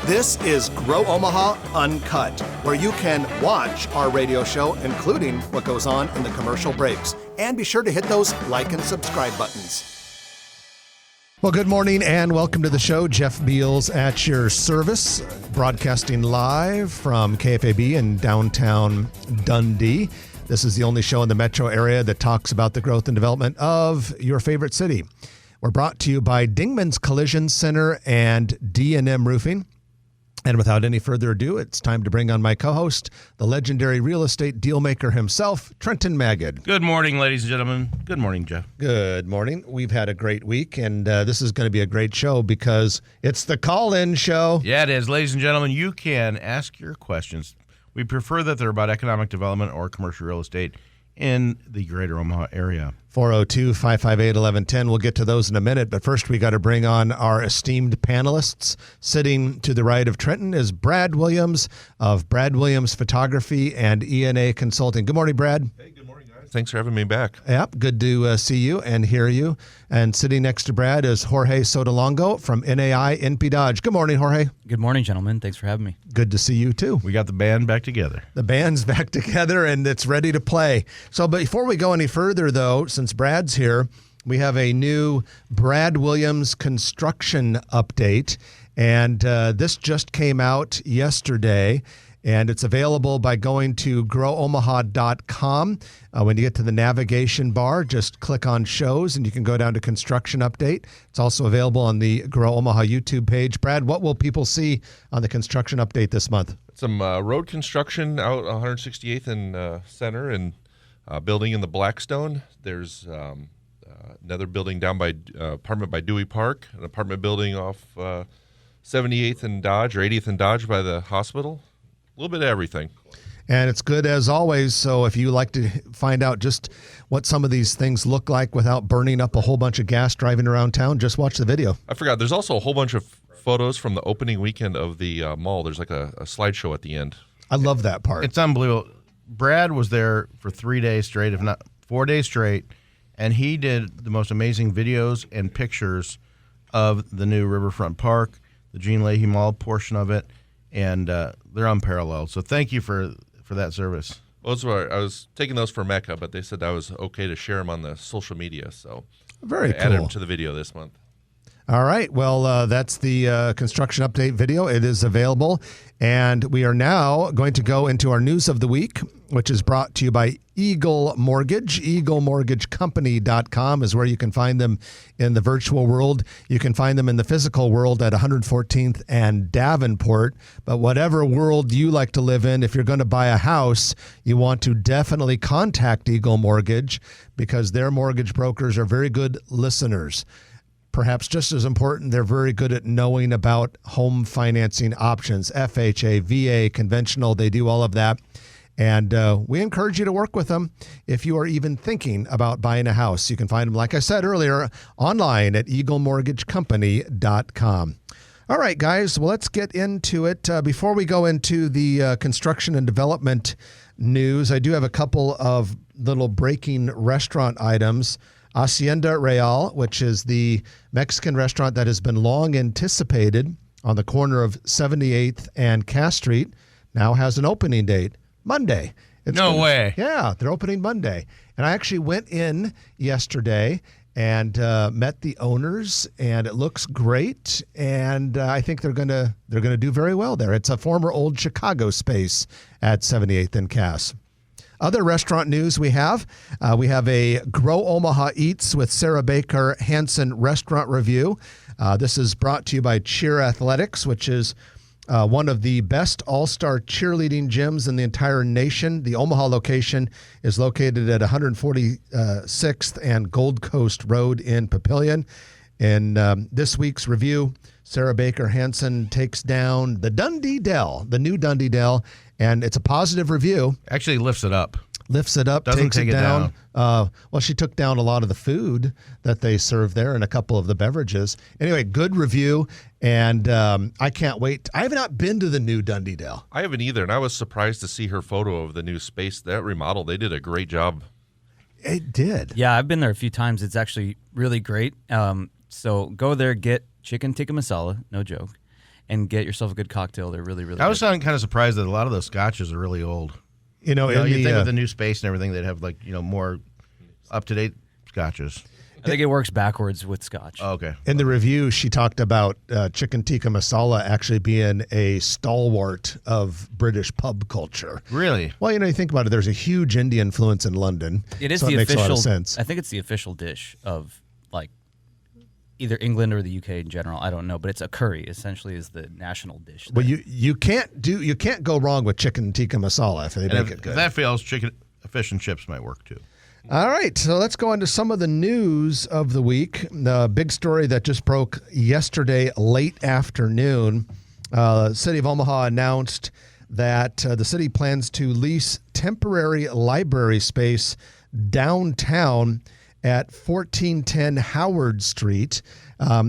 This is Grow Omaha Uncut, where you can watch our radio show, including what goes on in the commercial breaks. And be sure to hit those like and subscribe buttons. Well, good morning and welcome to the show. Jeff Beals at your service, broadcasting live from KFAB in downtown Dundee. This is the only show in the metro area that talks about the growth and development of your favorite city. We're brought to you by Dingman's Collision Center and D&M Roofing. And without any further ado, it's time to bring on my co-host, the legendary real estate dealmaker himself, Trenton Magid. Good morning, ladies and gentlemen. Good morning, Jeff. Good morning. We've had a great week, and this is going to be a great show because it's the call-in show. Yeah, it is. Ladies and gentlemen, you can ask your questions. We prefer that they're about economic development or commercial real estate in the greater Omaha area. 402-558-1110. We'll get to those in a minute, but first we got to bring on our esteemed panelists. Sitting to the right of Trenton is Brad Williams of Brad Williams Photography and ENA Consulting. Good morning, Brad. Hey, good morning, guys. Thanks for having me back. Yep, good to see you and hear you. And sitting next to Brad is Jorge Sotolongo from NAI NP Dodge. Good morning, Jorge. Good morning, gentlemen. Thanks for having me. Good to see you, too. We got the band back together. The band's back together, and it's ready to play. So before we go any further, though, since Brad's here, we have a new Brad Williams construction update. And this just came out yesterday, and it's available by going to growomaha.com. When you get to the navigation bar, just click on shows, and you can go down to construction update. It's also available on the Grow Omaha YouTube page. Brad, what will people see on the construction update this month? Some road construction out 168th and Center, and building in the Blackstone. There's another building down by apartment by Dewey Park, an apartment building off 78th and Dodge, or 80th and Dodge by the hospital. A little bit of everything. And it's good as always. So if you like to find out just what some of these things look like without burning up a whole bunch of gas driving around town, just watch the video. I forgot. There's also a whole bunch of photos from the opening weekend of the mall. There's like a slideshow at the end. I love that part. It's unbelievable. Brad was there for 3 days straight, if not 4 days straight, and he did the most amazing videos and pictures of the new Riverfront Park, the Gene Leahy Mall portion of it, and they're unparalleled. So thank you for that service. Well, I was taking those for Mecca, but they said I was okay to share them on the social media, so very cool. Added them to the video this month. All right. Well, that's the construction update video. It is available. And we are now going to go into our news of the week, which is brought to you by Eagle Mortgage. EagleMortgageCompany.com is where you can find them in the virtual world. You can find them in the physical world at 114th and Davenport. But whatever world you like to live in, if you're going to buy a house, you want to definitely contact Eagle Mortgage because their mortgage brokers are very good listeners. Perhaps just as important, they're very good at knowing about home financing options, FHA, VA, conventional. They do all of that. And we encourage you to work with them if you are even thinking about buying a house. You can find them, like I said earlier, online at EagleMortgageCompany.com. All right, guys, well, let's get into it. Before we go into the construction and development news, I do have a couple of little breaking restaurant items. Hacienda Real, which is the Mexican restaurant that has been long anticipated on the corner of 78th and Cass Street, now has an opening date, Monday. No way. Yeah, they're opening Monday. And I actually went in yesterday and met the owners, and it looks great. And I think they're gonna do very well there. It's a former old Chicago space at 78th and Cass. Other restaurant news we have a Grow Omaha Eats with Sarah Baker Hansen restaurant review. This is brought to you by Cheer Athletics, which is one of the best all-star cheerleading gyms in the entire nation. The Omaha location is located at 146th and Gold Coast Road in Papillion. In this week's review, Sarah Baker Hansen takes down the Dundee Dell, the new Dundee Dell, and it's a positive review. Actually lifts it up. Lifts it up, Doesn't takes take it it down. Well, she took down a lot of the food that they serve there and a couple of the beverages. Anyway, good review, and I can't wait. I have not been to the new Dundee Dell. I haven't either, and I was surprised to see her photo of the new space. That remodel, they did a great job. It did. Yeah, I've been there a few times. It's actually really great. So go there, get chicken tikka masala, no joke, and get yourself a good cocktail. They're really, really I was good. kind of surprised that a lot of those scotches are really old. You know, You think with the new space and everything, they'd have more up-to-date scotches. I think it works backwards with scotch. Oh, okay. in the review, she talked about chicken tikka masala actually being a stalwart of British pub culture. Really? Well, you think about it. There's a huge Indian influence in London. It is so the it makes official. a lot of sense. I think it's the official dish of either England or the UK in general. I don't know, but it's a curry. Essentially, is the national dish. Well, there. you can't go wrong with chicken tikka masala if they And make if it good. that fails, fish and chips might work too. All right, so let's go into some of the news of the week. The big story that just broke yesterday late afternoon. City of Omaha announced that the city plans to lease temporary library space downtown at 1410 Howard Street.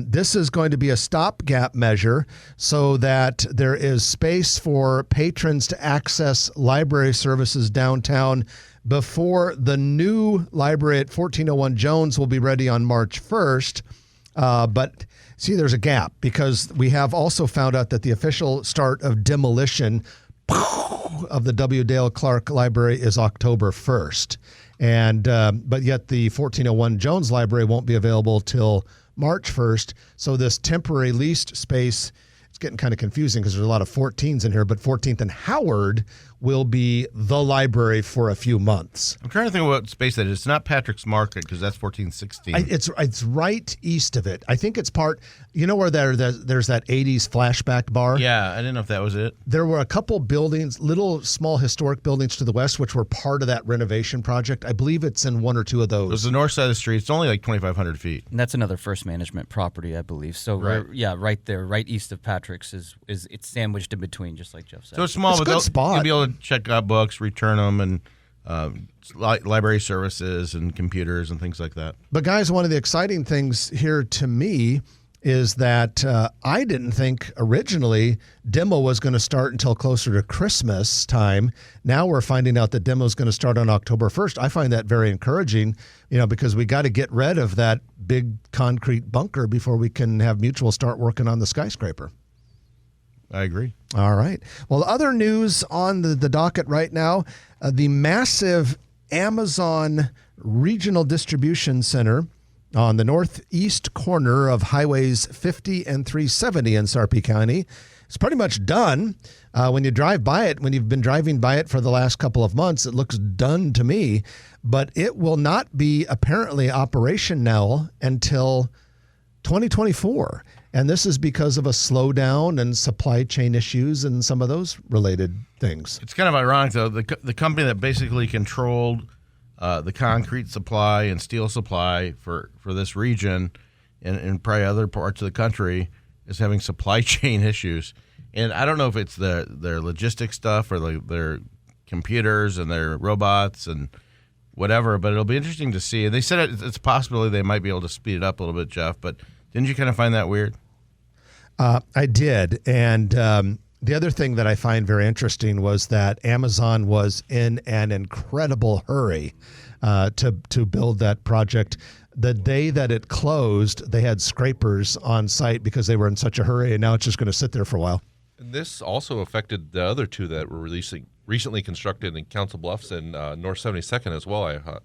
This is going to be a stopgap measure so that there is space for patrons to access library services downtown before the new library at 1401 Jones will be ready on March 1st. But see, there's a gap because we have also found out that the official start of demolition of the W. Dale Clark Library is October 1st. And but yet the 1401 Jones Library won't be available till March 1st. So this temporary leased space, it's getting kind of confusing because there's a lot of 14s in here, but 14th and Howard will be the library for a few months. I'm trying to think of what space that is. It's not Patrick's Market because that's 1416. It's right east of it. I think it's part, where there's that 80s flashback bar? Yeah, I didn't know if that was it. There were a couple buildings, little small historic buildings to the west, which were part of that renovation project. I believe it's in one or two of It was those. the north side of the street. It's only like 2,500 feet. And that's another First Management property, I believe. So Right. right there, right east of Patrick's is it's sandwiched in between, just like Jeff said. So it's small, It's a but good spot. you'll be able to check out books, return them, and library services and computers and things like that. But guys, one of the exciting things here to me is that I didn't think originally demo was going to start until closer to Christmas time. Now we're finding out that demo is going to start on October 1st. I find that very encouraging, because we got to get rid of that big concrete bunker before we can have Mutual start working on the skyscraper. I agree. All right. Well, other news on the docket right now, the massive Amazon Regional Distribution Center on the northeast corner of Highways 50 and 370 in Sarpy County. It's pretty much done. When you drive by it, when you've been driving by it for the last couple of months, it looks done to me. But it will not be apparently operational until 2024. And this is because of a slowdown and supply chain issues and some of those related things. It's kind of ironic, though. The company that basically controlled the concrete supply and steel supply for this region and probably other parts of the country is having supply chain issues. And I don't know if it's their logistics stuff or their computers and their robots and whatever, but it'll be interesting to see. And they said it's a possibility they might be able to speed it up a little bit, Jeff, but didn't you kind of find that weird? I did. And the other thing that I find very interesting was that Amazon was in an incredible hurry to build that project. The day that it closed, they had scrapers on site because they were in such a hurry, and now it's just going to sit there for a while. And this also affected the other two that were recently constructed in Council Bluffs and North 72nd as well, I thought.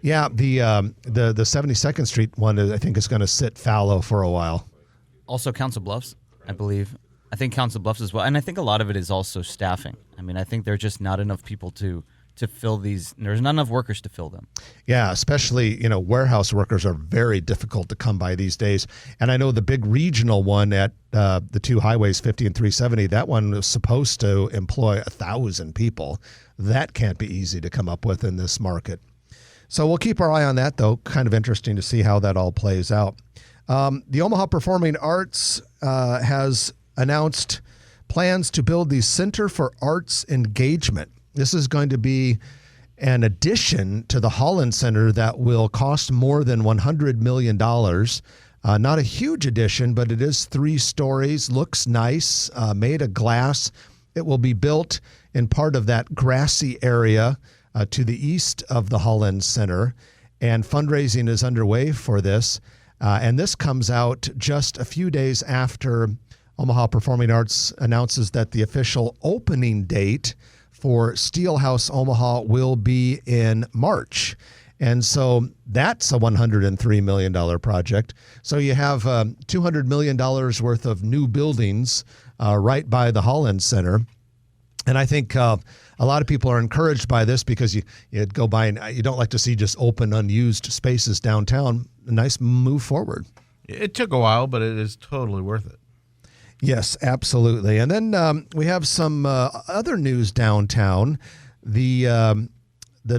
Yeah, the 72nd Street one, I think, is going to sit fallow for a while. Also, Council Bluffs, I believe. I think Council Bluffs as well. And I think a lot of it is also staffing. I mean, I think there are just not enough people to fill these. There's not enough workers to fill them. Yeah, especially, warehouse workers are very difficult to come by these days. And I know the big regional one at the two highways, 50 and 370, that one was supposed to employ 1,000 people. That can't be easy to come up with in this market. So we'll keep our eye on that, though. Kind of interesting to see how that all plays out. The Omaha Performing Arts has announced plans to build the Center for Arts Engagement. This is going to be an addition to the Holland Center that will cost more than $100 million. Not a huge addition, but it is 3 stories, looks nice, made of glass. It will be built in part of that grassy area to the east of the Holland Center, and fundraising is underway for this. And this comes out just a few days after Omaha Performing Arts announces that the official opening date for Steelhouse Omaha will be in March. And so that's a $103 million project. So you have $200 million worth of new buildings right by the Holland Center. And I think a lot of people are encouraged by this because you go by and you don't like to see just open, unused spaces downtown. A nice move forward. It took a while, but it is totally worth it. Yes, absolutely. And then we have some other news downtown. The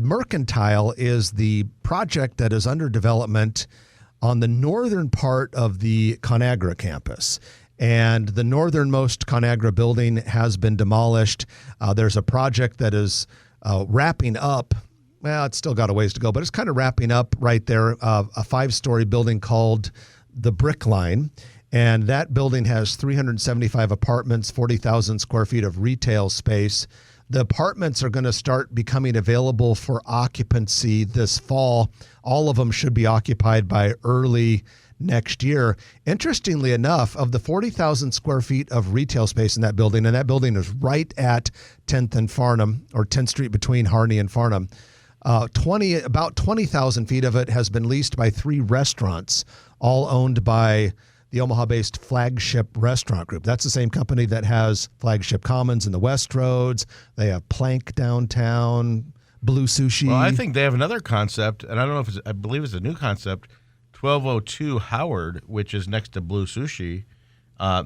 Mercantile is the project that is under development on the northern part of the ConAgra campus. And the northernmost ConAgra building has been demolished. There's a project that is wrapping up. Well, it's still got a ways to go, but it's kind of wrapping up right there. A 5-story building called the Brick Line. And that building has 375 apartments, 40,000 square feet of retail space. The apartments are going to start becoming available for occupancy this fall. All of them should be occupied by early next year. Interestingly enough, of the 40,000 square feet of retail space in that building, and that building is right at 10th and Farnham, or 10th Street between Harney and Farnham, about 20,000 feet of it has been leased by 3 restaurants, all owned by the Omaha-based Flagship Restaurant Group. That's the same company that has Flagship Commons in the West Roads. They have Plank downtown, Blue Sushi. Well, I think they have another concept, and I don't know if I believe it's a new concept, 1202 Howard, which is next to Blue Sushi.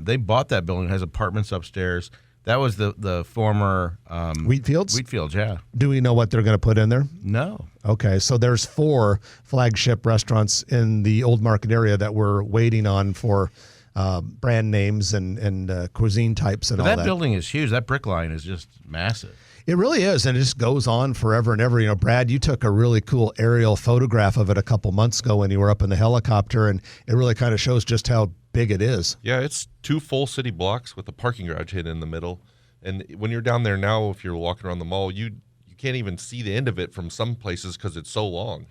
They bought that building. It has apartments upstairs. That was the former Wheatfields? Wheatfields, yeah. Do we know what they're going to put in there? No. Okay, so there's 4 Flagship restaurants in the Old Market area that we're waiting on for brand names and cuisine types and But all that. that building is huge. That brick line is just massive. It really is, and it just goes on forever and ever. You know, Brad, you took a really cool aerial photograph of it a couple months ago when you were up in the helicopter, and it really kind of shows just how big it is. Yeah, it's 2 full city blocks with a parking garage hidden in the middle. And when you're down there now, if you're walking around the mall, you can't even see the end of it from some places because it's so long.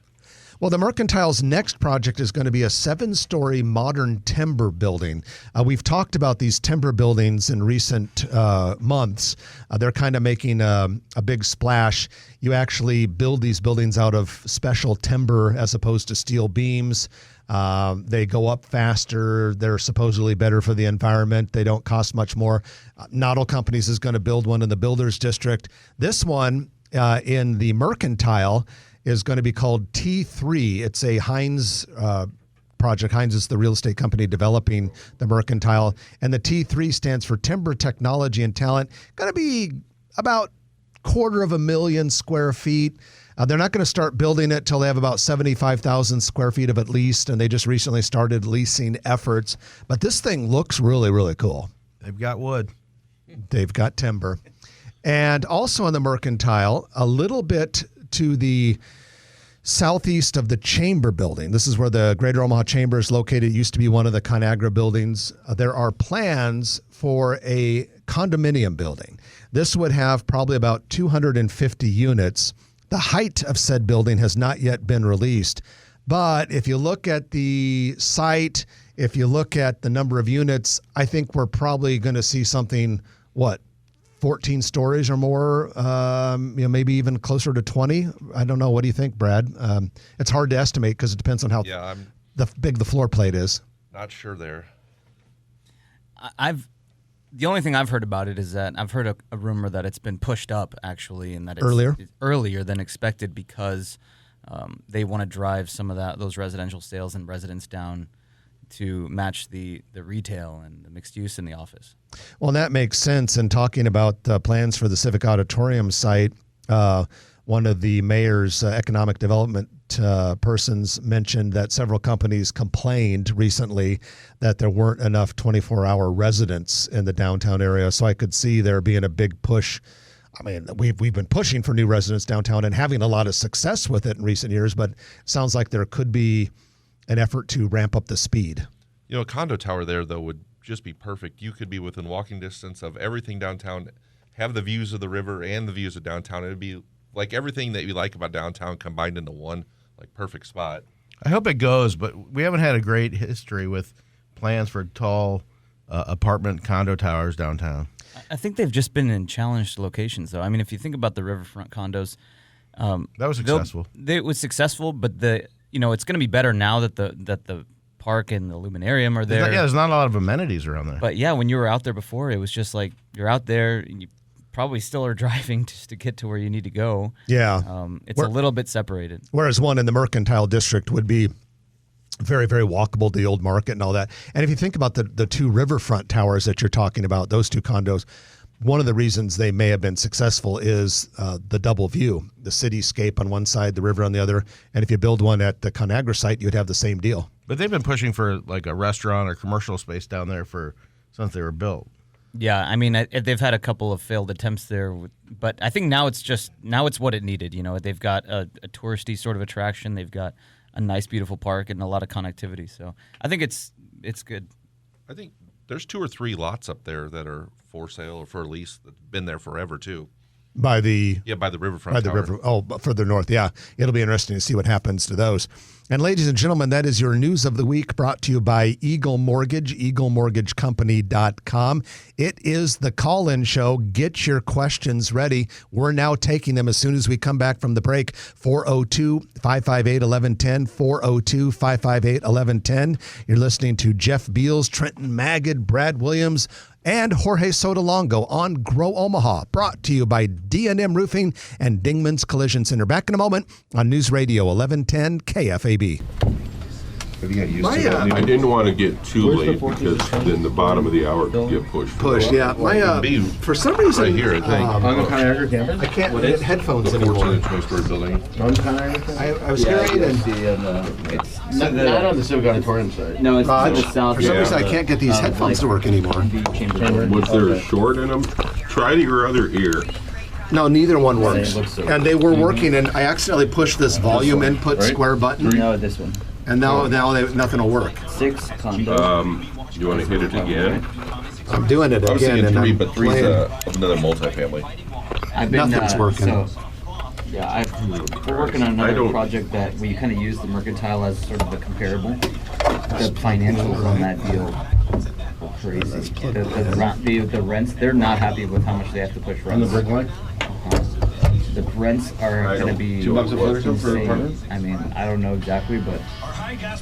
Well, the Mercantile's next project is going to be a 7-story modern timber building. We've talked about these timber buildings in recent months. They're kind of making a big splash. You actually build these buildings out of special timber as opposed to steel beams. They go up faster. They're supposedly better for the environment. They don't cost much more. Noddle Companies is going to build one in the Builders District. This one in the Mercantile is going to be called T3. It's a Hines project. Hines is the real estate company developing the Mercantile. And the T3 stands for Timber Technology and Talent. Going to be about 250,000 square feet. They're not going to start building it till they have about 75,000 square feet of at least, and they just recently started leasing efforts. But this thing looks really, really cool. They've got wood. They've got timber. And also on the Mercantile, a little bit to the southeast of the Chamber building. This is where the Greater Omaha Chamber is located. It used to be one of the ConAgra buildings. There are plans for a condominium building. This would have probably about 250 units. The height of said building has not yet been released. But if you look at the site, if you look at the number of units, I think we're probably going to see something, 14 stories or more, maybe even closer to 20. I don't know. What do you think, Brad? It's hard to estimate because it depends on how I'm big the floor plate is. not sure there. The only thing I've heard about it is that I've heard a rumor that it's been pushed up actually, and that it's earlier than expected because they want to drive some of those residential sales and residents down to match the retail and the mixed use in the office. Well, and that makes sense. And talking about plans for the Civic Auditorium site, one of the mayor's economic development persons mentioned that several companies complained recently that there weren't enough 24-hour residents in the downtown area. So I could see there being a big push. I mean, we've been pushing for new residents downtown and having a lot of success with it in recent years, but it sounds like there could be an effort to ramp up the speed. You know, a condo tower there, though, would just be perfect. You could be within walking distance of everything downtown, have the views of the river and the views of downtown. It would be like everything that you like about downtown combined into one, like, perfect spot. I hope it goes, but we haven't had a great history with plans for tall apartment condo towers downtown. I think they've just been in challenged locations, though. I mean, if you think about the riverfront condos, that was successful. It was successful, but it's going to be better now that the park and the luminarium are there. There's not a lot of amenities around there. But yeah, when you were out there before, it was just like you're out there and you probably still are driving just to get to where you need to go. Yeah. It's a little bit separated. Whereas one in the Mercantile District would be very, very walkable to the old market and all that. And if you think about the two riverfront towers that you're talking about, those two condos, one of the reasons they may have been successful is the double view, the cityscape on one side, the river on the other. And if you build one at the ConAgra site, you'd have the same deal. But they've been pushing for like a restaurant or commercial space down there since they were built. Yeah, I mean, they've had a couple of failed attempts there, but I think now it's what it needed. They've got a touristy sort of attraction. They've got a nice, beautiful park and a lot of connectivity. So I think it's good. I think there's 2 or 3 lots up there that are for sale or for lease that's been there forever too. By the riverfront tower. But further north. Yeah, it'll be interesting to see what happens to those. And ladies and gentlemen, that is your news of the week, brought to you by Eagle Mortgage, eaglemortgagecompany.com. It is the call-in show. Get your questions ready. We're now taking them as soon as we come back from the break. 402-558-1110, 402-558-1110. You're listening to Jeff Beals, Trenton Magid, Brad Williams, and Jorge Sotolongo on Grow Omaha, brought to you by D&M Roofing and Dingman's Collision Center. Back in a moment on News Radio 1110 KFAB. I didn't want to get too late because then the bottom of the hour could get pushed. Yeah. For some reason, right here, I think. On the ConAgra campus? I can't get headphones anymore. 14-story building. On ConAgra? I was hearing and It's not on the Civic Auditorium side. No, it's to the south. for some reason I can't get these headphones to work anymore. Was there a short in them? Try your other ear. No, neither one works. And they were working, and I accidentally pushed this volume input square button, No, this one. and now nothing will work. 6 condos. You want to hit it again? I'm doing it I was again, thinking and 3, I'm but 3's playing. another multifamily. I've been, Nothing's working. We're working on I another don't- project that we kind of use the Mercantile as sort of a comparable. The financials on that deal are crazy. The rents, they're not happy with how much they have to push rents. On the brick line? The rents are going to be $2 a foot for insane. apartments? I mean, I don't know exactly, but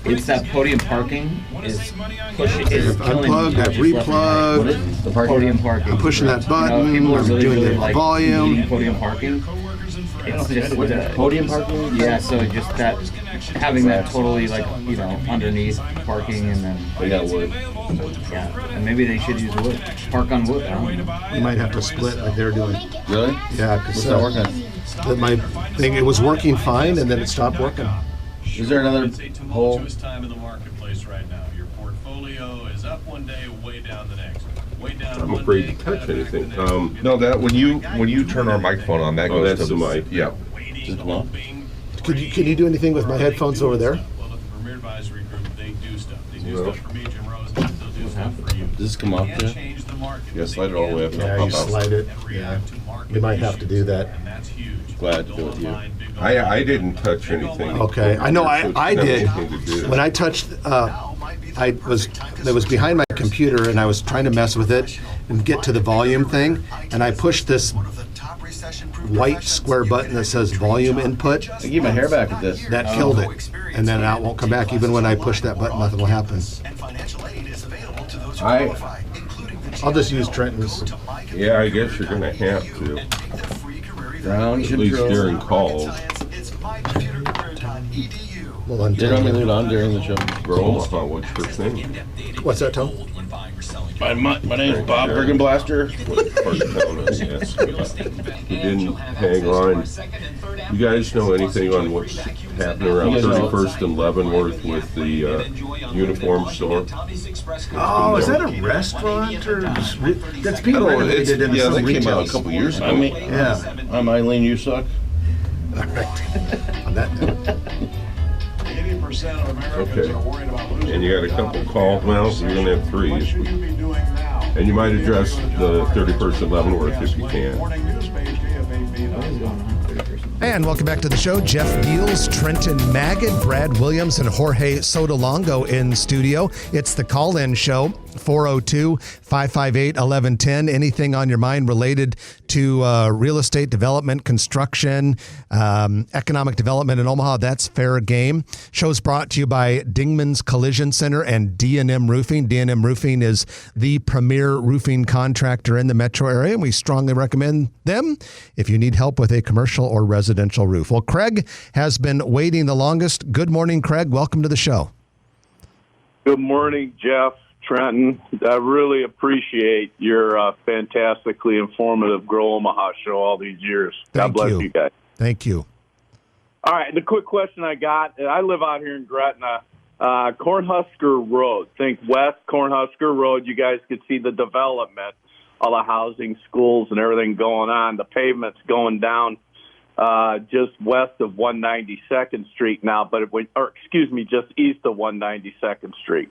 it's that podium parking is killing I've unplugged, me. I've replugged. What is the parking? Podium parking. I'm pushing that button, people are I'm really, doing really the like volume. needing podium parking. It's just Podium parking? Yeah, so just that having that totally underneath parking and then They got wood. yeah, and maybe they should use wood. Park on wood. I don't know. You might have to split like they're doing. Really? Yeah, What's because that working? my thing, it was working fine, and then it stopped working. Is there another hole? Tumultuous time in the marketplace right now. Your portfolio is up one day, way down the next. Way down I'm one afraid day, to touch kinda back anything. the next. No, that when you turn our microphone on, that Oh, goes that's to the mic. Yeah. Waiting, come on. hoping. Can you do anything with my headphones over there? Well, at the Premier Advisory Group, they do stuff. They do stuff for me, Jim Rose, and they'll do stuff for you. Does this come off Can't there? change the market. Yeah, slide it all the way up. and Yeah, it'll you pop out. slide it. And Yeah, react to market you might have to do that. And that's huge. Glad to do it with you. Online, big I online. didn't touch anything. Okay, I know I It's did. nothing to do. When I touched, it was behind my computer, and I was trying to mess with it and get to the volume thing, and I pushed this white square button that says volume input. I get my hair back at this. That killed it, and then it won't come back. Even when I push that button, nothing will happen. I'll just use Trenton's. Yeah, I guess you're gonna have to, Ground at least control. during calls. Well, You don't leave it on during the show. Grow Omaha, what's your thing? what's that, Tom? My name's Bob Bergenblaster. What part of town is it? You didn't hang on. You guys know anything on what's happening around You guys know. 31st and Leavenworth with the uniform store? Oh, is that a restaurant or that's being renovated into yeah, some that came retail? out a couple years ago. I mean, Yeah. I'm Eileen, you suck. All right. On that note. 80% of Americans Okay. are worried about losing And you got a couple calls now, so you're gonna have three. What should you be doing now? And you might address the 31st and Leavenworth if you can. Morning news page, KFAB. And welcome back to the show. Jeff Beals, Trenton Magid, Brad Williams, and Jorge Sotolongo in studio. It's the call-in show, 402-558-1110. Anything on your mind related to real estate development, construction, economic development in Omaha, that's fair game. Show's brought to you by Dingman's Collision Center and D&M Roofing. D&M Roofing is the premier roofing contractor in the metro area, and we strongly recommend them if you need help with a commercial or residential roof. Well, Craig has been waiting the longest. Good morning, Craig. Welcome to the show. Good morning, Jeff, Trenton. I really appreciate your fantastically informative Grow Omaha show all these years. God bless you guys. Thank you. All right, the quick question I got, I live out here in Gretna, Cornhusker Road. Think West Cornhusker Road. You guys could see the development, all the housing, schools, and everything going on. The pavement's going down just west of 192nd Street now, just east of 192nd Street.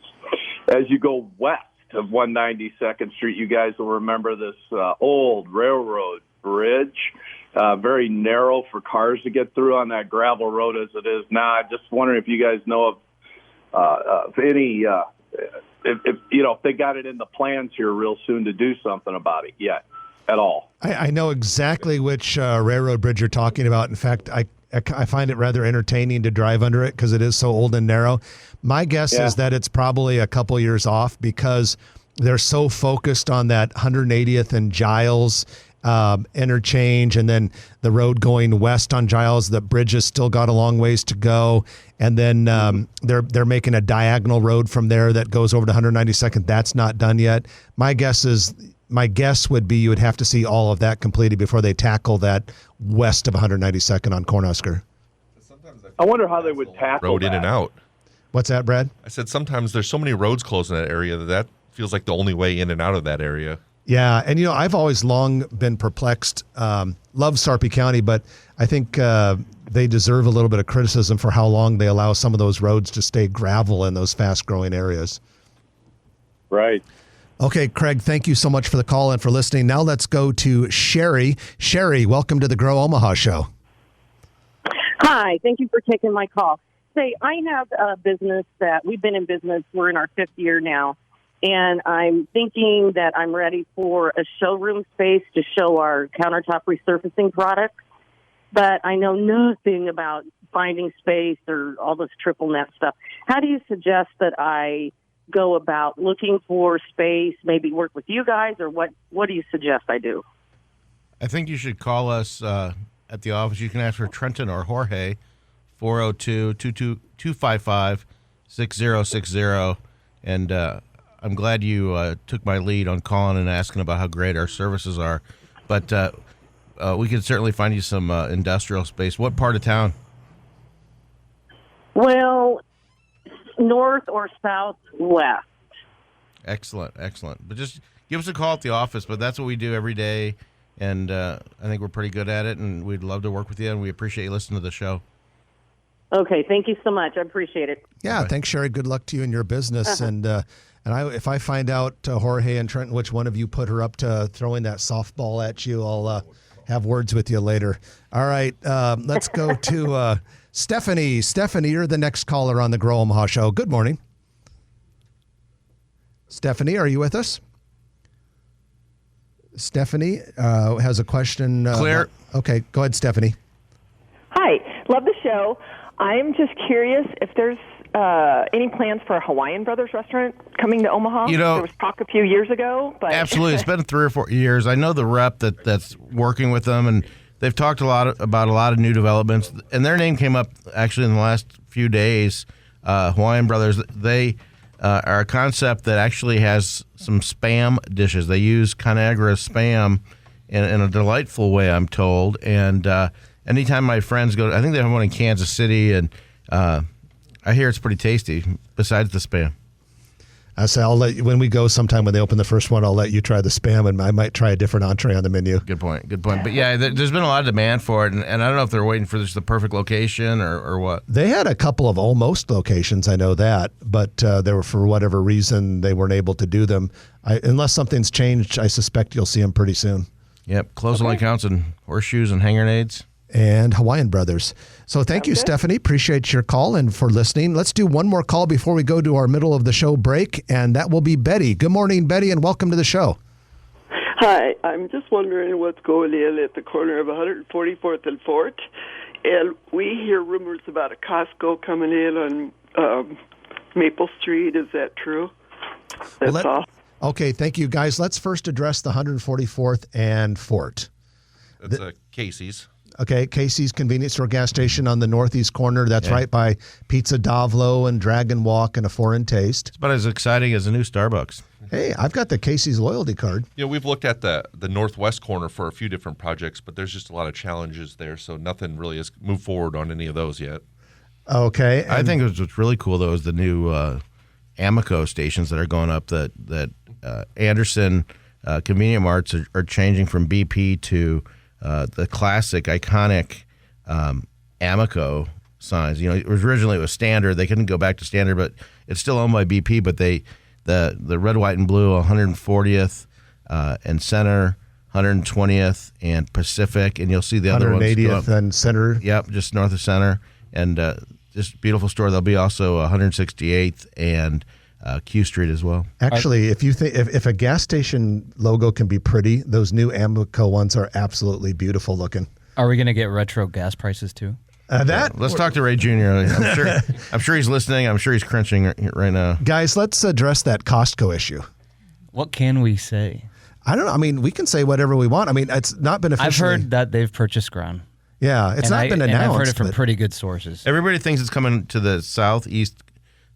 As you go west of 192nd Street, you guys will remember this old railroad bridge, very narrow for cars to get through on that gravel road as it is now. I'm just wondering if you guys know of any, if they got it in the plans here real soon to do something about it yet at all. I know exactly which railroad bridge you're talking about. In fact, I find it rather entertaining to drive under it because it is so old and narrow. My guess is that it's probably a couple years off because they're so focused on that 180th and Giles interchange, and then the road going west on Giles. The bridge has still got a long ways to go, and then they're making a diagonal road from there that goes over to 192nd. That's not done yet. My guess would be you would have to see all of that completed before they tackle that west of 192nd on Cornhusker. I wonder how they would tackle road that. in and out. What's that, Brad? I said sometimes there's so many roads closed in that area that feels like the only way in and out of that area. Yeah, and I've always long been perplexed. Love Sarpy County, but I think they deserve a little bit of criticism for how long they allow some of those roads to stay gravel in those fast-growing areas. Right. Okay, Craig, thank you so much for the call and for listening. Now let's go to Sherry. Sherry, welcome to the Grow Omaha show. Hi, thank you for taking my call. Say, I have a business that we've been in business. We're in our 5th year now. And I'm thinking that I'm ready for a showroom space to show our countertop resurfacing products. But I know nothing about finding space or all this triple net stuff. How do you suggest that I go about looking for space, maybe work with you guys, or what do you suggest I do? I think you should call us at the office. You can ask for Trenton or Jorge, 402-255-6060. And I'm glad you took my lead on calling and asking about how great our services are. But we can certainly find you some industrial space. What part of town? Well, north or southwest. Excellent. But just give us a call at the office. But that's what we do every day. And I think we're pretty good at it. And we'd love to work with you. And we appreciate you listening to the show. Okay. Thank you so much. I appreciate it. Yeah. Bye. Thanks, Sherry. Good luck to you in your business. And if I find out, Jorge and Trenton, which one of you put her up to throwing that softball at you, I'll have words with you later. All right, let's go to Stephanie. Stephanie, you're the next caller on the Grow Omaha show. Good morning. Stephanie, are you with us? Stephanie has a question. Clear. Okay, go ahead, Stephanie. Hi, love the show. I'm just curious if there's any plans for a Hawaiian Brothers restaurant coming to Omaha? There was talk a few years ago. But Absolutely. It's been 3 or 4 years. I know the rep that's working with them, and they've talked about a lot of new developments. And their name came up actually in the last few days. Hawaiian Brothers, they are a concept that actually has some Spam dishes. They use Conagra Spam in a delightful way, I'm told. And anytime my friends go, I think they have one in Kansas City, and I hear it's pretty tasty, besides the Spam. I say I'll let you, when we go sometime when they open the first one, I'll let you try the Spam, and I might try a different entree on the menu. Good point. But yeah, there's been a lot of demand for it, and I don't know if they're waiting for the perfect location or what. They had a couple of almost locations, I know that, but they were, for whatever reason, they weren't able to do them. Unless something's changed, I suspect you'll see them pretty soon. Yep, close only counts and horseshoes and hanger nades. and Hawaiian Brothers. So thank you, Stephanie. Appreciate your call and for listening. Let's do one more call before we go to our middle of the show break, and that will be Betty. Good morning, Betty, and welcome to the show. Hi, I'm just wondering what's going in at the corner of 144th and Fort, and we hear rumors about a Costco coming in on Maple Street. Is that true? That's all. Okay, thank you, guys. Let's first address the 144th and Fort. That's Casey's. Okay, Casey's convenience store gas station on the northeast corner. That's right by Pizza Davlo and Dragon Walk and A Foreign Taste. It's about as exciting as a new Starbucks. Hey, I've got the Casey's loyalty card. Yeah, we've looked at the northwest corner for a few different projects, but there's just a lot of challenges there, so nothing really has moved forward on any of those yet. Okay. I think what's really cool, though, is the new Amico stations that are going up that Anderson convenient marts are changing from BP to the classic, iconic Amico signs. You know, originally it was standard. They couldn't go back to standard, but it's still owned by BP. But the red, white, and blue 140th and Center, 120th and Pacific, and you'll see the other ones 180th and Center. Yep, just north of Center, and just beautiful store. There'll be also 168th and Q Street as well. Actually, if you think if a gas station logo can be pretty, those new Amico ones are absolutely beautiful looking. Are we going to get retro gas prices too? Let's talk to Ray Jr. I'm sure he's listening. I'm sure he's crunching right now. Guys, let's address that Costco issue. What can we say? I don't know. I mean, we can say whatever we want. I mean, it's not been officially. I've heard that they've purchased ground. Yeah, it's not been announced. And I've heard it from pretty good sources. Everybody thinks it's coming to the southeast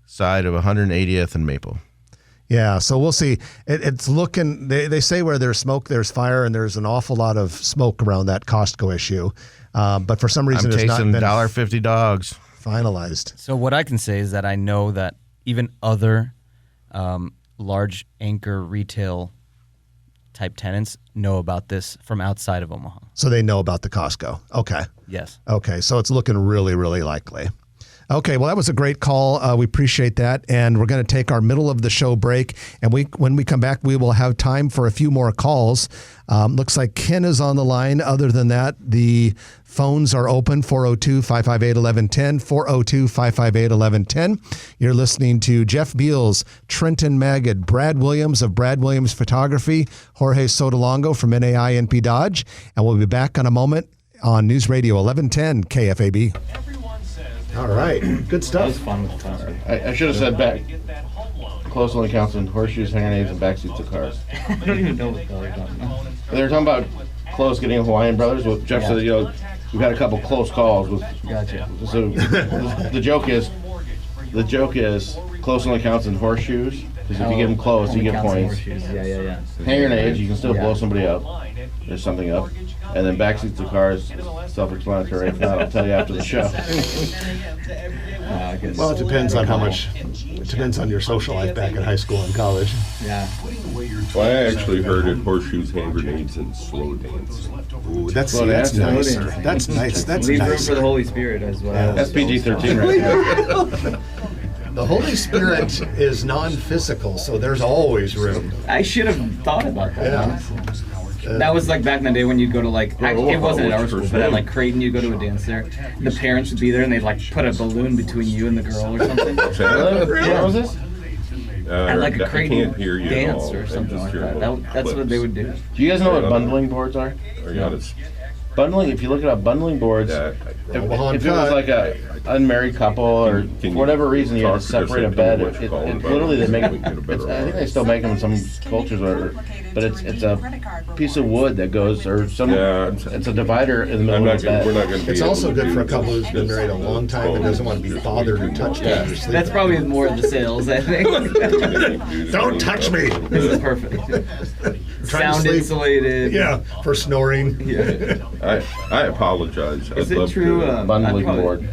side of 180th and Maple. Yeah, so we'll see. It's looking. They say where there's smoke, there's fire, and there's an awful lot of smoke around that Costco issue. But for some reason, it's not been $1.50 dogs finalized. So what I can say is that I know that even other large anchor retail type tenants know about this from outside of Omaha. So they know about the Costco. Okay. Yes. Okay, so it's looking really, really likely. Okay, well, that was a great call. We appreciate that. And we're going to take our middle of the show break. And when we come back, we will have time for a few more calls. Looks like Ken is on the line. Other than that, the phones are open, 402-558-1110, 402-558-1110. You're listening to Jeff Beals, Trenton Magid, Brad Williams of Brad Williams Photography, Jorge Sotolongo from NAI NP Dodge. And we'll be back in a moment on News Radio 1110 KFAB. All right, good stuff. That was fun with Costco. I should have said back. Close only counts in horseshoes, hanger nades, and backseats of cars. I don't even know what they're talking about. They were talking about close getting a Hawaiian Brothers. Well, Jeff said, we've had a couple close calls with. Gotcha. So the joke is close only counts in horseshoes because if you get them close, you get points. Yeah. Hanger nades, you can still blow somebody up. There's something up. And then backseats of cars, self-explanatory. If not, I'll tell you after the show. Well, it depends on how much. It depends on your social life back in high school and college. Yeah. Well, I actually heard it: horseshoes, hand grenades, and slow dancing. Ooh, that's nice. That's nice. That's Leave nice. room for the Holy Spirit as well. That's PG-13 right now. The Holy Spirit is non-physical, so there's always room. I should have thought about that. Yeah. Honestly. That was like back in the day when you'd go to it wasn't at our school, but at like Creighton you'd go to a dance there. The parents would be there and they'd like put a balloon between you and the girl or something. What was this? At like a Creighton dance or I'm something just like hearing that. That's what they would do. Do you guys know what bundling boards are? Bundling, if you look it up, bundling boards, if it was like a unmarried couple or for whatever reason you had to separate a bed, it literally they make it, I think they still make them in some cultures, but it's a piece of wood that goes, or it's a divider in the middle of the bed. It's also good for a couple who's been married a long time and doesn't want to be bothered or touched while you're sleeping. That's probably more of the sales, I think. Don't touch me! This is perfect. Sound insulated. Yeah, for snoring. Yeah. I apologize. Is it true? Bundling board.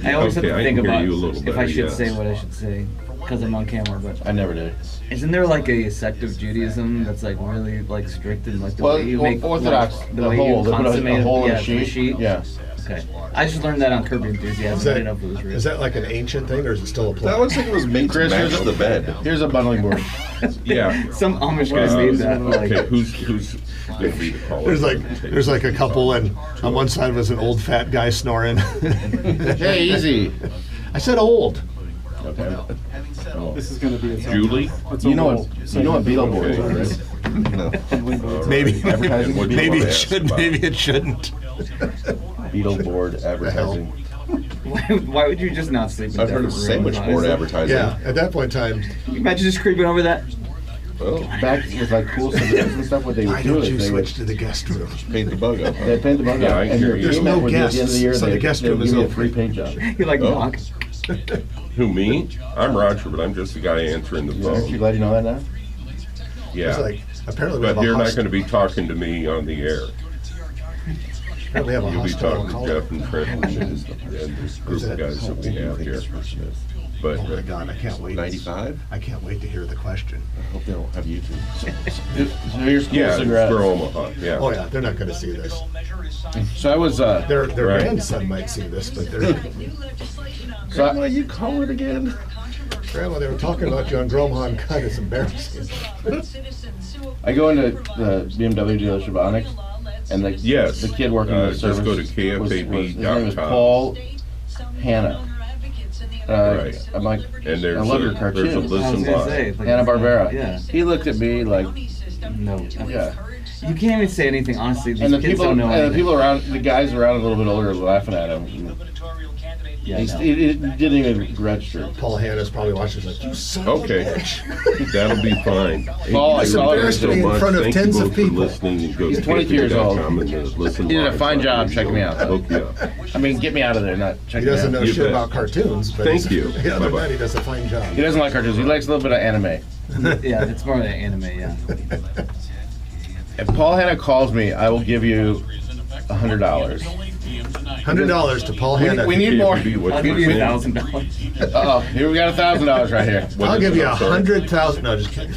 I always have to think about if I should yes. say what I should say because I'm on camera, but I never did. Isn't there like a sect of Judaism that's like really like strict and like the Well, way you make Orthodox, like, the way hole, you they put consummate a hole in yeah, the sheet. Yeah. Okay. I just learned that on Curb Your Enthusiasm. I didn't know if it was real. Is that like an ancient thing or is it still a play? That looks like it was made to match the bed. Here's a bundling board. Yeah. Some Amish guys made that. Like, Okay, who's gonna be the caller? There's like a couple, and on one side was an old fat guy snoring. Hey, easy. I said old. Okay. This is going to be a Julie? You know what Beetleborgs are, right? Maybe Advertising? maybe it should. Maybe it shouldn't. Beetleboard advertising. why would you just not sleep in I've heard of different sandwich rooms, board honestly? advertising. Yeah, at that point in time, Can you imagine just creeping over that? Oh, Back with like cool cigarettes and stuff, what they would why do don't is you they would switch to the guest room? paint the bug up. they paint the bug Yeah, up, I and hear your you. There's payment no would be at the end of the year. guests, so the they guest would room is give you a open. free paint job. You're like, Oh. knock. Who, me? I'm Roger, but I'm just the guy answering the Aren't you phone. glad you know that now? It's Yeah. like apparently we But have a you're not host- going to be talking to me on the air. apparently we have a You'll be hospital talking to call. Jeff and Trent and this group of guys that we have here. But Oh my God, I can't wait. 95? I can't wait to hear the question. I hope they don't have YouTube. So here's cool yeah, it's cigarettes. for Omaha. Yeah. Oh yeah, they're not going to see this. So I was Their Right. grandson might see this, but they're so I, You call it again? Grandma. They were talking about you on Uncut. It's embarrassing. I go into the BMW dealership Onyx, and Yes. the kid working in the Just service go to his name was kfab.com. Paul Hanna. Right. I'm like, And there's I love your there's a cartoon. I was listen gonna say, line. like, Hanna-Barbera. Yeah. He looked at me like, No. yeah. You can't even say anything, honestly. These And the kids people, don't know and the anything. people around, the guys around a little bit older, were laughing at him. Yeah, He no. didn't even register. Paul Hanna's probably watching this. You son Okay. of a bitch. That'll be fine. Paul, I It's saw embarrassed him. me in front of Thank tens you of both people. For listening and go He's to 22 years old. kfab.com and, listen He did a live fine on job your checking me show. out. Hook you up. I mean, get me out of there, not check He me doesn't out. know You shit bet. about cartoons, but Thank you. Yeah, other than Bye-bye. that, he does a fine job. He doesn't like cartoons. He likes a little bit of anime. Yeah, it's more of an anime, yeah. If Paul Hanna calls me, I will give you $100. $100 to Paul Hanna. We need more. KFB, I'll what's give your you name? $1,000. Uh-oh, here we got $1,000 right here. What I'll is give it? you I'm sorry. 100,000. No, just kidding.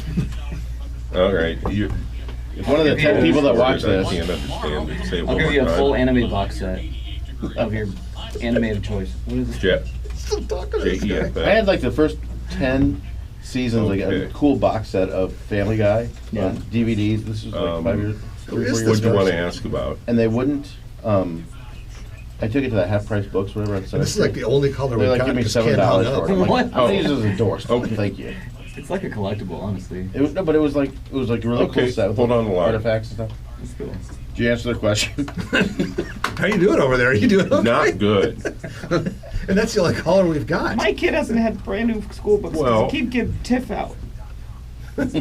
All right. You, If one of the 10 people that watch I this, can't understand it. Say it I'll one give more you a time. full anime box set of your anime of choice. What is it? Jet. Still talking to this guy. J-E-F-F. I had like the first 10 seasons, like a Okay. cool box set of Family Guy Yeah. on DVDs. This was like 5 years, 3 or 4 is years this What do you ago. want to ask about? And they wouldn't. I took it to that half price books, whatever. On And this is like the only color They're we've like, got. give me because Ken $7 hung for up. it. I'm like, What? I'll use it as a endorsement. Okay. Thank you. It's like a collectible, honestly. No, but it was like a really Okay, cool set with hold on the line. artifacts and stuff. It's cool. Did you answer the question? How you doing over there? Are you doing okay? Not good. And that's the only color we've got. My kid hasn't had brand new school books. Well- Keep giving TIFF out. Have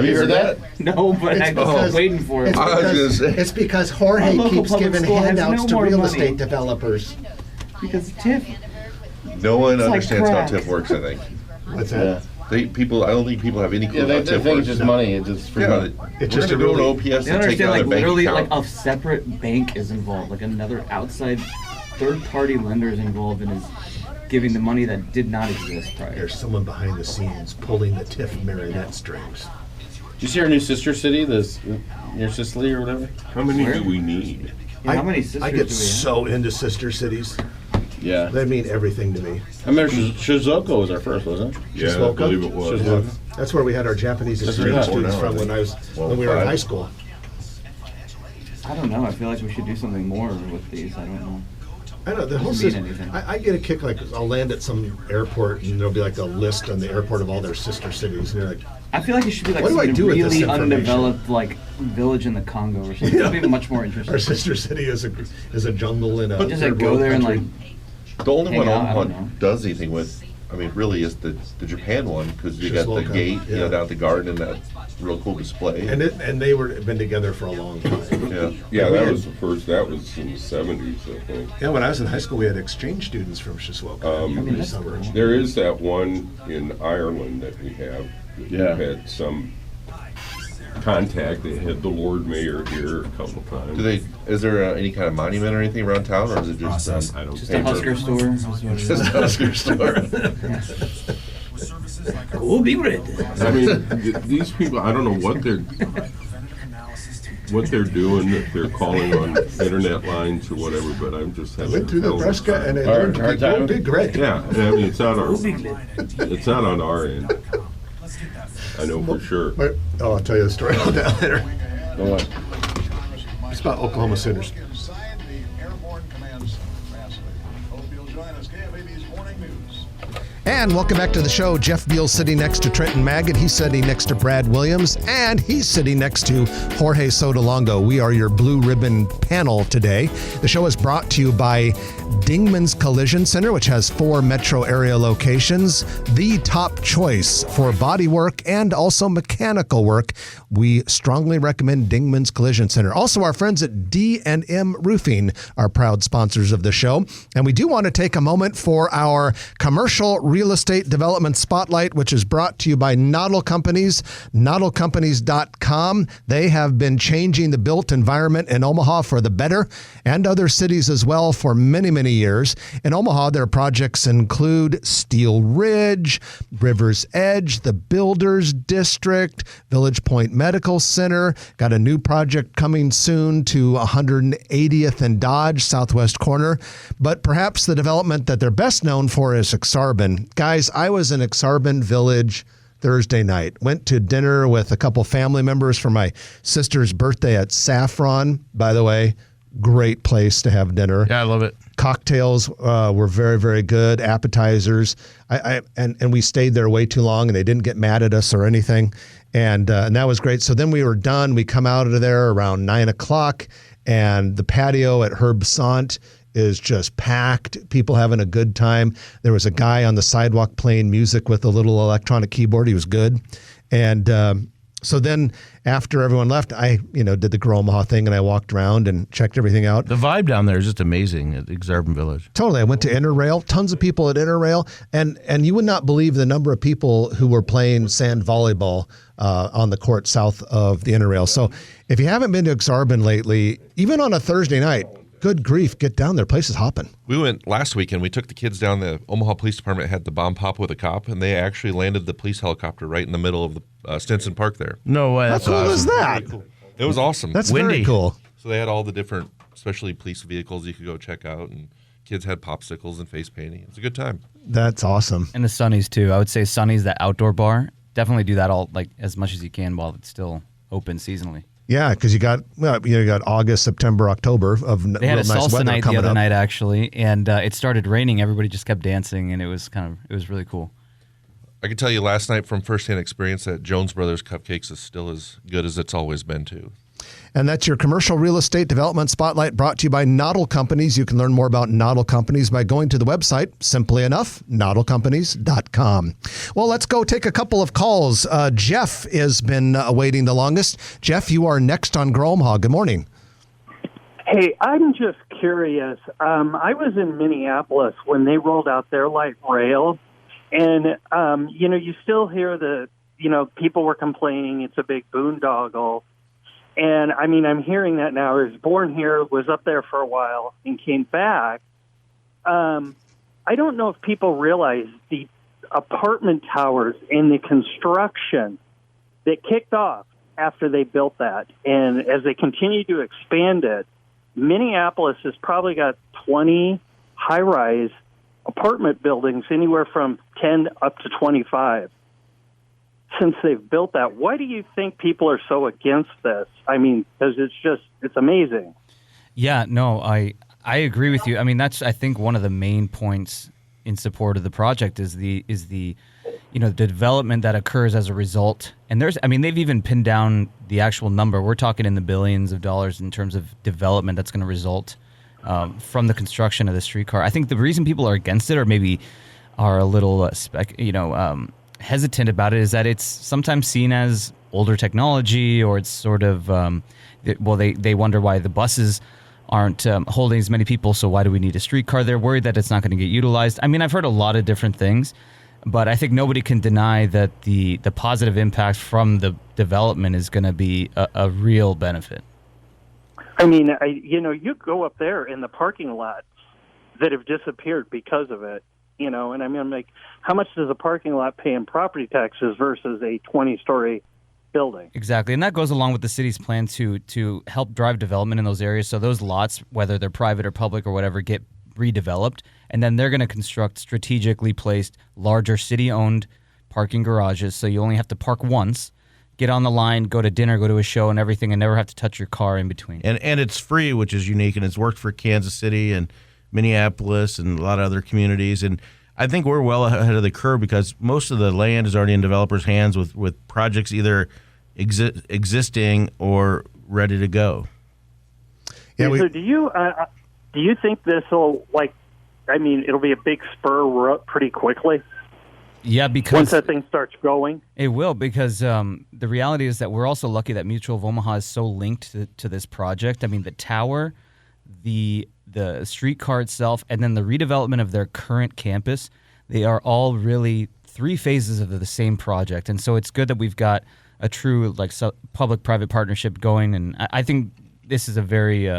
you heard that? No, but It's I'm because- waiting for it. It's I was gonna because, say. it's because Our Jorge local keeps public giving school has handouts no to more real money. estate developers. Because TIFF. No one It's like understands how crack. TIF works, I think. What's that? Yeah. I don't think people have any clue Yeah, how they TIF think works. it's just money. It's just free Yeah, money. It's we're just gonna a go to really- OPS They and take understand, out like, their bank literally, account. like, a separate bank is involved. Like, another outside third-party lender is involved and is giving the money that did not exist prior. There's someone behind the scenes pulling the TIFF marionette strings. Did you see our new sister city, this near Sicily or whatever? How many Where? do we need? Yeah, how many sisters I do get we have? so into sister cities. Yeah. They mean everything to me. I remember Shizuoka was our first, wasn't it? Yeah, I Shizuoka? believe it was. Shizuoka. That's where we had our Japanese That's exchange right. students from when we were in 5. high school. I don't know. I feel like we should do something more with these. I don't know. I know the whole Doesn't mean system. anything. I get a kick like I'll land at some airport and there'll be like a list on the airport of all their sister cities, and they're like, I feel like it should be like What do I some do with this really information? undeveloped like village in the Congo or something. That'd be much more interesting. our sister city is a jungle in a Just like third go world there and like country. The only hang one out, I don't Omaha know. does anything with, I mean, really is the Japan one, because you got the Shizuoka, gate, yeah. down at the garden, and that real cool display. And they were been together for a long time. yeah. Yeah, we that had- was the first. That was in the 70s, I think. Yeah, when I was in high school, we had exchange students from Shizuoka every that's summer. cool. There is that one in Ireland that we have. Yeah. Had some contact. They had the Lord Mayor here a couple times. Is there any kind of monument or anything around town, or is it just I don't just a Husker store. just a Husker store? Cool, be red. I mean, these people. I don't know what they're doing. If they're calling on internet lines or whatever, but I'm just I having. went through a hell of a Nebraska time. and I Hard- learned to hard be time? big red. Yeah, I mean it's not on our end. I know for sure. Wait, I'll tell you the story about that later. Go on. It's about Oklahoma Sooners. Inside the Airborne Command Center. Fascinating. Hope you'll join us. KFAB's Morning News. And welcome back to the show. Jeff Beal's sitting next to Trenton Magid. He's sitting next to Brad Williams. And he's sitting next to Jorge Sotolongo. We are your blue ribbon panel today. The show is brought to you by Dingman's Collision Center, which has 4 metro area locations. The top choice for body work and also mechanical work. We strongly recommend Dingman's Collision Center. Also, our friends at D&M Roofing are proud sponsors of the show. And we do want to take a moment for our commercial real estate development spotlight, which is brought to you by Noddle Companies, noddlecompanies.com. They have been changing the built environment in Omaha for the better, and other cities as well for many, many years. In Omaha, their projects include Steel Ridge, River's Edge, the Builders District, Village Point Medical Center. Got a new project coming soon to 180th and Dodge, southwest corner. But perhaps the development that they're best known for is Exarban. Guys, I was in Exarban Village Thursday night. Went to dinner with a couple family members for my sister's birthday at Saffron. By the way, great place to have dinner. Yeah, I love it. Cocktails were very, very good. Appetizers. And we stayed there way too long, and they didn't get mad at us or anything. And that was great. So then we were done. We come out of there around 9 o'clock, and the patio at Herb Sant is just packed. People having a good time. There was a guy on the sidewalk playing music with a little electronic keyboard. He was good. And so then after everyone left, I did the Grow Omaha thing, and I walked around and checked everything out. The vibe down there is just amazing at Exarban Village. Totally. I went to Interrail, tons of people at Interrail, and you would not believe the number of people who were playing sand volleyball on the court south of the Interrail. So if you haven't been to Exarban lately, even on a Thursday night, good grief, get down there. Place is hopping. We went last weekend. We took the kids down. The Omaha Police Department had the bomb pop with a cop, and they actually landed the police helicopter right in the middle of the Stinson Park there. No way. How cool awesome. is that? Cool. It was awesome. That's Windy. very cool. So they had all the different, especially police vehicles you could go check out, and kids had popsicles and face painting. It's a good time. That's awesome. And the Sunnies too. I would say Sunnies, that outdoor bar. Definitely do that all as much as you can while it's still open seasonally. Yeah, because you got August, September, October of they had real a nice salsa weather night the coming other up. night actually, and it started raining. Everybody just kept dancing, and it was really cool. I can tell you last night from firsthand experience that Jones Brothers Cupcakes is still as good as it's always been too. And that's your commercial real estate development spotlight brought to you by Noddle Companies. You can learn more about Noddle Companies by going to the website, simply enough, noddlecompanies.com. Well, let's go take a couple of calls. Jeff has been waiting the longest. Jeff, you are next on Grow Omaha. Good morning. Hey, I'm just curious. I was in Minneapolis when they rolled out their light rail, and, you still hear people were complaining it's a big boondoggle. And, I'm hearing that now. I was born here, was up there for a while, and came back. I don't know if people realize the apartment towers and the construction that kicked off after they built that. And as they continue to expand it, Minneapolis has probably got 20 high-rise apartment buildings, anywhere from 10 up to 25. Since they've built that, why do you think people are so against this? Because it's amazing. Yeah, no, I agree with you. That's, I think, one of the main points in support of the project is the the development that occurs as a result. And they've even pinned down the actual number. We're talking in the billions of dollars in terms of development that's going to result from the construction of the streetcar. I think the reason people are against it, or maybe are a little hesitant about it, is that it's sometimes seen as older technology, or it's sort of they wonder why the buses aren't holding as many people, so why do we need a streetcar? They're worried that it's not going to get utilized. I've heard a lot of different things, but I think nobody can deny that the positive impact from the development is going to be a real benefit. You go up there in the parking lots that have disappeared because of it. And I'm like, how much does a parking lot pay in property taxes versus a 20-story building? Exactly, and that goes along with the city's plan to help drive development in those areas. So those lots, whether they're private or public or whatever, get redeveloped, and then they're going to construct strategically placed, larger city-owned parking garages, so you only have to park once, get on the line, go to dinner, go to a show and everything, and never have to touch your car in between. And it's free, which is unique, and it's worked for Kansas City and Minneapolis and a lot of other communities. And I think we're well ahead of the curve because most of the land is already in developers' hands with projects either existing or ready to go. Yeah, so do you think this will it'll be a big spur pretty quickly? Yeah, because once that thing starts going, it will. Because the reality is that we're also lucky that Mutual of Omaha is so linked to this project. I mean, the tower, the streetcar itself, and then the redevelopment of their current campus. They are all really 3 phases of the same project, and so it's good that we've got a true public-private partnership going. And I think this is a very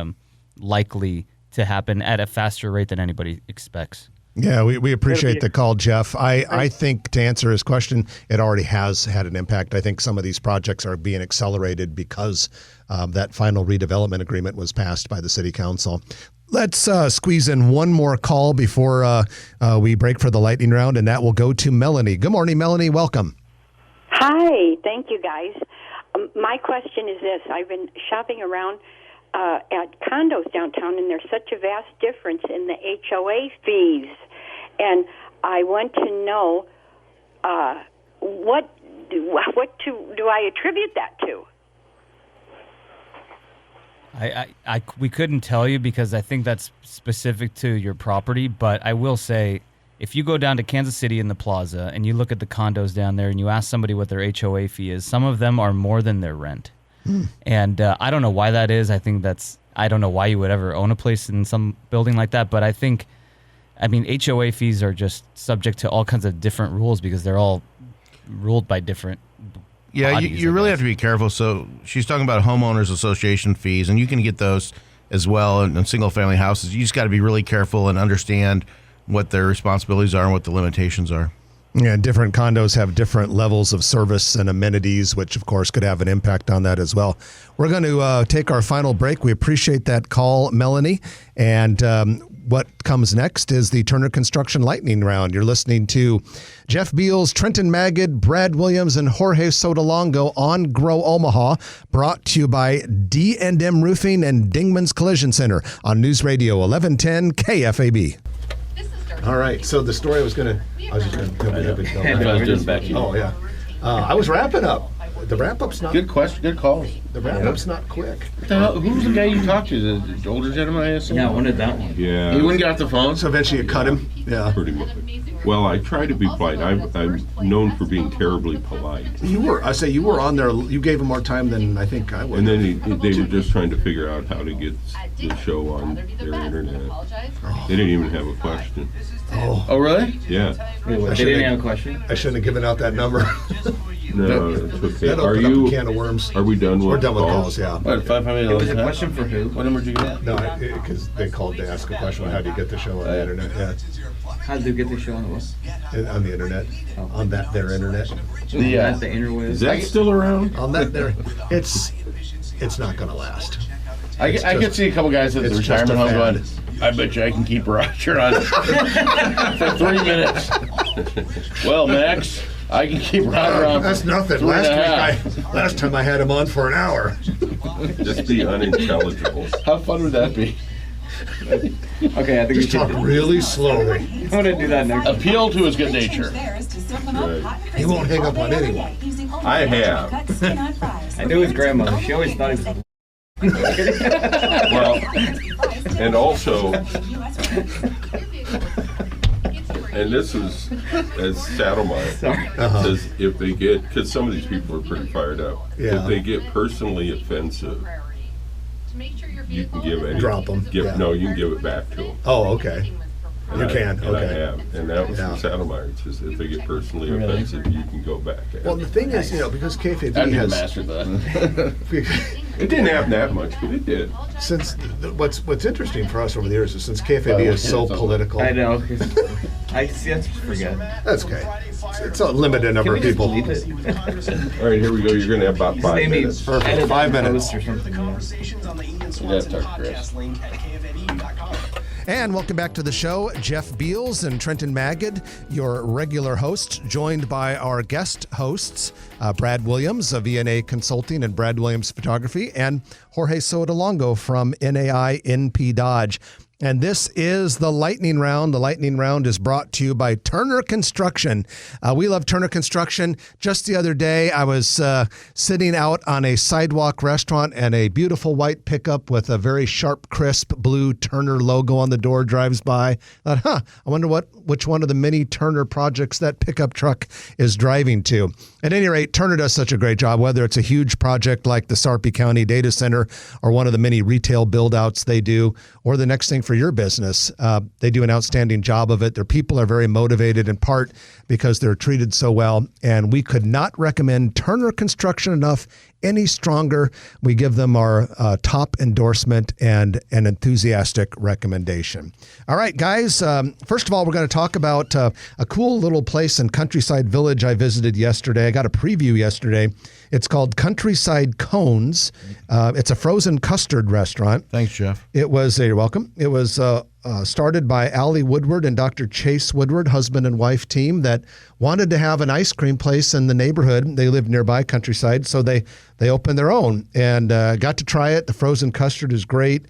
likely to happen at a faster rate than anybody expects. Yeah, we appreciate the call, Jeff. I think to answer his question, it already has had an impact. I think some of these projects are being accelerated because that final redevelopment agreement was passed by the city council. Let's squeeze in one more call before we break for the lightning round, and that will go to Melanie. Good morning, Melanie. Welcome. Hi. Thank you, guys. My question is this. I've been shopping around at condos downtown, and there's such a vast difference in the HOA fees. And I want to know what do I attribute that to? We couldn't tell you because I think that's specific to your property, but I will say if you go down to Kansas City in the plaza and you look at the condos down there and you ask somebody what their HOA fee is, some of them are more than their rent. And I don't know why that is. I don't know why you would ever own a place in some building like that, but HOA fees are just subject to all kinds of different rules because they're all ruled by different bodies, you really have to be careful. So she's talking about homeowners association fees, and you can get those as well in single-family houses. You just got to be really careful and understand what their responsibilities are and what the limitations are. Yeah, different condos have different levels of service and amenities, which, of course, could have an impact on that as well. We're going to take our final break. We appreciate that call, Melanie. And what comes next is the Turner Construction Lightning Round. You're listening to Jeff Beals, Trenton Magid, Brad Williams, and Jorge Sotolongo on Grow Omaha, brought to you by D&M Roofing and Dingman's Collision Center on News Radio 1110 KFAB. All right, so the story I was just going to Oh, yeah. I was wrapping up. The wrap-up's not... Good question, good call. The wrap-up's not quick. What the hell? Who was the guy you talked to? The older gentleman, I assume? Yeah, I wanted that one. Yeah. He wouldn't get off the phone? So eventually you cut him? Yeah. Pretty much. Well, I try to be polite. I'm known for being terribly polite. You were on there. You gave him more time than I think I would. And then they were just trying to figure out how to get the show on their internet. They didn't even have a question. Oh, really? Yeah. They didn't have a question? I shouldn't have given out that number. No, it's okay. That opened up a can of worms. Are we done with We're done with calls? calls, yeah. What, 500? It was a question for who? What number did you get? No, because they called to ask a question. How do you get the show on the internet? Yeah. How did you get the show on what? On the internet. On their internet. The interwebs. Is that still around? On that there. It's not going to last. I could see a couple guys at the retirement home going, I bet you I can keep Roger on for 3 minutes. Well, Max, I can keep Roger on. That's nothing. Last time I had him on for an hour. Just be unintelligible. How fun would that be? Okay, I think just talk really slowly. I'm gonna do that next. Appeal to his good nature. Right. He won't hang up on anyone. I have. I knew his grandmother. She always thought he was. Well, and also, and this is, as Saddlemeyer says, if they get, because some of these people are pretty fired up, if they get personally offensive, you can give any, drop them. No, you can give it back to them. Oh, okay. You can. And Okay. I have, and that was from Saddlemeyer. It says if they get personally offensive, you can go back. Well, the thing is, because KFAB I'd be the has master of that. It didn't happen that much, but it did. Since what's interesting for us over the years is since KFAB is so political. I know. I just forget. That's okay. It's a limited number of people. All right, here we go. You're going to have about 5 minutes. Perfect. 5 minutes. Or something. You gotta talk to Chris. And welcome back to the show. Jeff Beals and Trenton Magid, your regular hosts, joined by our guest hosts, Brad Williams of ENA Consulting and Brad Williams Photography, and Jorge Sotolongo from NAI NP Dodge. And this is the lightning round. The lightning round is brought to you by Turner Construction. We love Turner Construction. Just the other day, I was sitting out on a sidewalk restaurant and a beautiful white pickup with a very sharp, crisp blue Turner logo on the door drives by. I thought, I wonder which one of the many Turner projects that pickup truck is driving to. At any rate, Turner does such a great job, whether it's a huge project like the Sarpy County Data Center or one of the many retail build-outs they do, or the next thing for your business. They do an outstanding job of it. Their people are very motivated, in part because they're treated so well. And we could not recommend Turner Construction enough any stronger. We give them our top endorsement and an enthusiastic recommendation. All right, guys. First of all, we're going to talk about a cool little place in Countryside Village I visited yesterday. I got a preview yesterday. It's called Countryside Cones. It's a frozen custard restaurant. Thanks, Jeff. You're welcome. It was started by Allie Woodward and Dr. Chase Woodward, husband and wife team, that wanted to have an ice cream place in the neighborhood. They lived nearby Countryside, so they opened their own and got to try it. The frozen custard is great.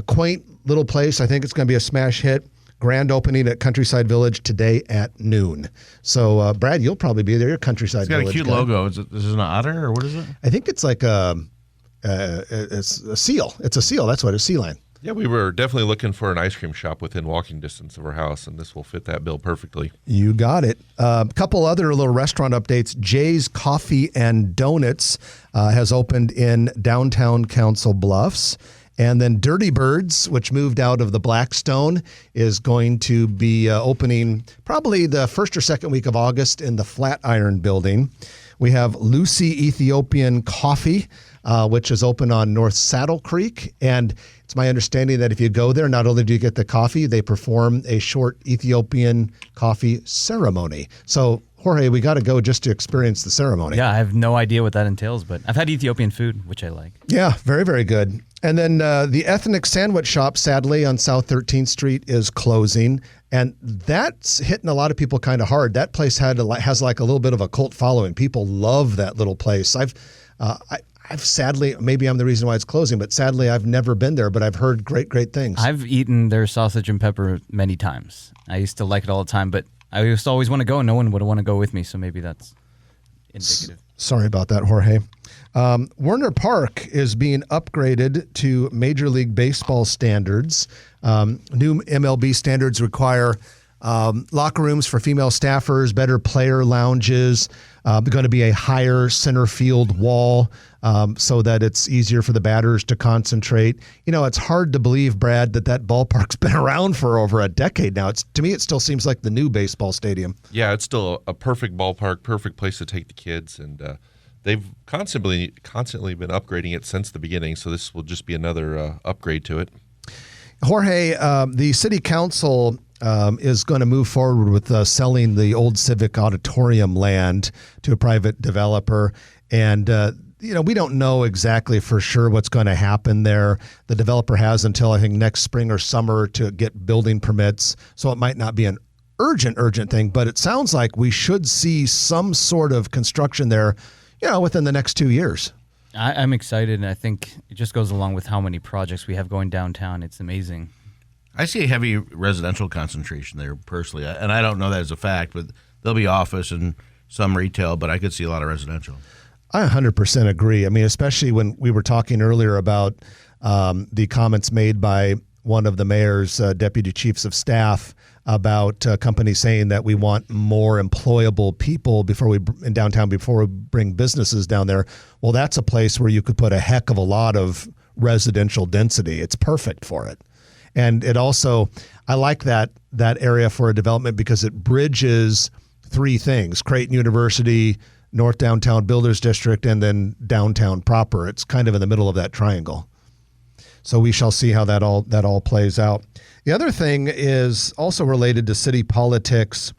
Quaint little place. I think it's going to be a smash hit. Grand opening at Countryside Village today at noon. So, Brad, you'll probably be there. You're Countryside Village. It's got a cute logo. Is it an otter or what is it? I think it's like it's a seal. It's a seal. That's what it's, sea lion. Yeah, we were definitely looking for an ice cream shop within walking distance of our house, and this will fit that bill perfectly. You got it. A couple other little restaurant updates. Jay's Coffee and Donuts has opened in downtown Council Bluffs. And then Dirty Birds, which moved out of the Blackstone, is going to be opening probably the first or second week of August in the Flatiron Building. We have Lucy Ethiopian Coffee, which is open on North Saddle Creek. And it's my understanding that if you go there, not only do you get the coffee, they perform a short Ethiopian coffee ceremony. So, Jorge, we got to go just to experience the ceremony. Yeah, I have no idea what that entails, but I've had Ethiopian food, which I like. Yeah, very, very good. And then the Ethnic Sandwich Shop, sadly, on South 13th Street is closing. And that's hitting a lot of people kind of hard. That place has like a little bit of a cult following. People love that little place. I've sadly, maybe I'm the reason why it's closing, but sadly I've never been there, but I've heard great things. I've eaten their sausage and pepper many times. I used to like it all the time, but I used to always want to go and no one would want to go with me. So maybe that's indicative. Sorry about that, Jorge. Werner Park is being upgraded to Major League Baseball standards. New MLB standards require locker rooms for female staffers, better player lounges, going to be a higher center field wall so that it's easier for the batters to concentrate. You know, it's hard to believe, Brad, that ballpark's been around for over a decade now. To me, it still seems like the new baseball stadium. Yeah, it's still a perfect ballpark, perfect place to take the kids, and they've constantly been upgrading it since the beginning, so this will just be another upgrade to it. Jorge, the city council is going to move forward with selling the old Civic Auditorium land to a private developer. And, we don't know exactly for sure what's going to happen there. The developer has until, I think, next spring or summer to get building permits. So it might not be an urgent thing, but it sounds like we should see some sort of construction there, within the next 2 years. I'm excited, and I think it just goes along with how many projects we have going downtown. It's amazing. I see a heavy residential concentration there personally, and I don't know that as a fact, but there'll be office and some retail, but I could see a lot of residential. I 100% agree. I mean, especially when we were talking earlier about the comments made by one of the mayor's deputy chiefs of staff about companies saying that we want more employable people in downtown before we bring businesses down there. Well, that's a place where you could put a heck of a lot of residential density. It's perfect for it. And it also, I like that area for a development because it bridges three things: Creighton University, North Downtown Builders District, and then downtown proper. It's kind of in the middle of that triangle. So we shall see how that all plays out. The other thing is also related to city politics.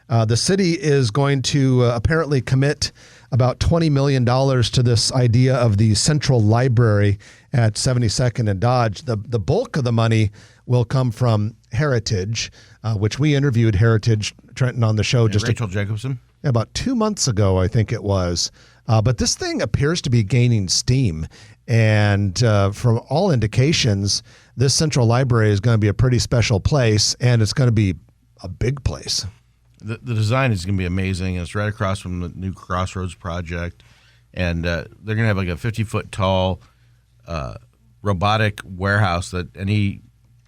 The city is going to apparently commit about $20 million to this idea of the central library at 72nd and Dodge. The bulk of the money will come from Heritage, which we interviewed Heritage Trenton on the show Rachel Jacobson about 2 months ago, I think it was. But this thing appears to be gaining steam. And from all indications, this central library is going to be a pretty special place, and it's going to be a big place. The design is going to be amazing. It's right across from the new Crossroads project. And they're going to have like a 50-foot tall robotic warehouse that any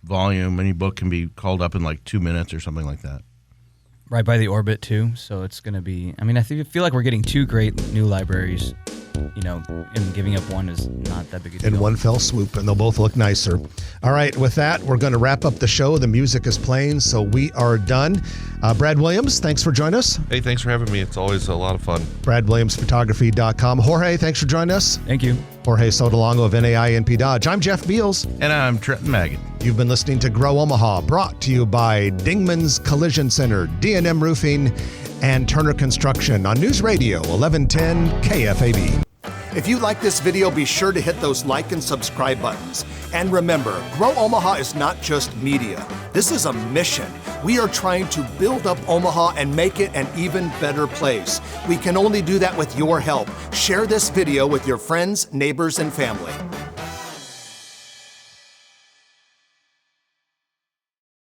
volume, any book can be called up in like 2 minutes or something like that. Right by the orbit, too. So it's going to be, I mean, I feel like we're getting 2 great new libraries, and giving up one is not that big a deal. In one fell swoop, and they'll both look nicer. All right, with that, we're going to wrap up the show. The music is playing, so we are done. Brad Williams, thanks for joining us. Hey, thanks for having me. It's always a lot of fun. BradWilliamsPhotography.com. Jorge, thanks for joining us. Thank you. Jorge Sotolongo of NAINP Dodge. I'm Jeff Beals. And I'm Trenton Magid. You've been listening to Grow Omaha, brought to you by Dingman's Collision Center, D&M Roofing, and Turner Construction on News Radio 1110 KFAB. If you like this video, be sure to hit those like and subscribe buttons. And remember, Grow Omaha is not just media. This is a mission. We are trying to build up Omaha and make it an even better place. We can only do that with your help. Share this video with your friends, neighbors, and family.